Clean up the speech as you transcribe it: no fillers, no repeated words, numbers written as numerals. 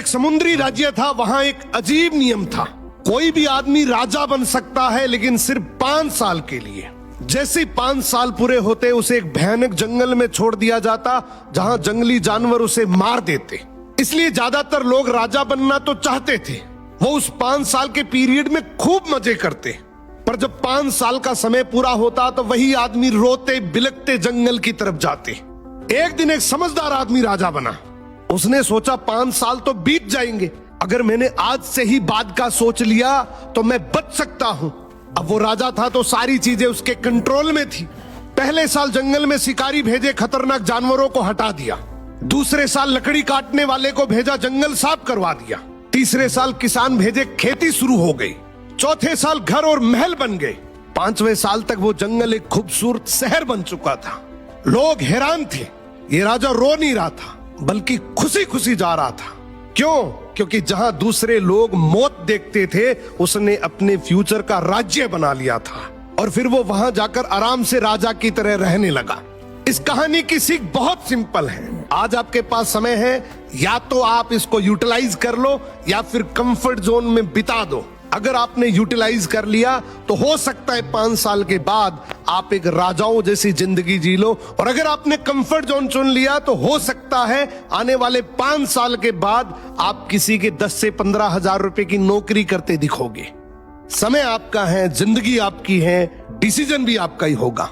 एक समुद्री राज्य था, वहां एक अजीब नियम था। कोई भी आदमी राजा बन सकता है, लेकिन सिर्फ 5 साल के लिए। जैसे 5 साल पूरे होते उसे एक भयानक जंगल में छोड़ दिया जाता, जहां जंगली जानवर उसे मार देते। इसलिए ज्यादातर लोग राजा बनना तो चाहते थे। वो उस 5 साल के पीरियड में खूब मजे करते, पर जब 5 साल का समय पूरा होता तो वही आदमी रोते बिलखते जंगल की तरफ जाते। एक दिन एक समझदार आदमी राजा बना। उसने सोचा 5 साल तो बीत जाएंगे, अगर मैंने आज से ही बाद का सोच लिया तो मैं बच सकता हूं। अब वो राजा था तो सारी चीजें उसके कंट्रोल में थी। पहले साल जंगल में शिकारी भेजे, खतरनाक जानवरों को हटा दिया। दूसरे साल लकड़ी काटने वाले को भेजा, जंगल साफ करवा दिया। तीसरे साल किसान भेजे, खेती शुरू हो गई। चौथे साल घर और महल बन गए। 5वें साल तक वो जंगल एक खूबसूरत शहर बन चुका था। लोग हैरान थे। ये राजा रो नहीं रहा था, बल्कि खुशी खुशी जा रहा था। क्यों? क्योंकि जहां दूसरे लोग मौत देखते थे, उसने अपने फ्यूचर का राज्य बना लिया था और फिर वो वहां जाकर आराम से राजा की तरह रहने लगा। इस कहानी की सीख बहुत सिंपल है। आज आपके पास समय है, या तो आप इसको यूटिलाइज कर लो या फिर कंफर्ट जोन में बिता दो। अगर आपने यूटिलाइज कर लिया तो हो सकता है 5 साल के बाद आप एक राजाओं जैसी जिंदगी जी लो, और अगर आपने कंफर्ट जोन चुन लिया तो हो सकता है आने वाले 5 साल के बाद आप किसी के 10 से 15 हजार रुपए की नौकरी करते दिखोगे। समय आपका है, जिंदगी आपकी है, डिसीजन भी आपका ही होगा।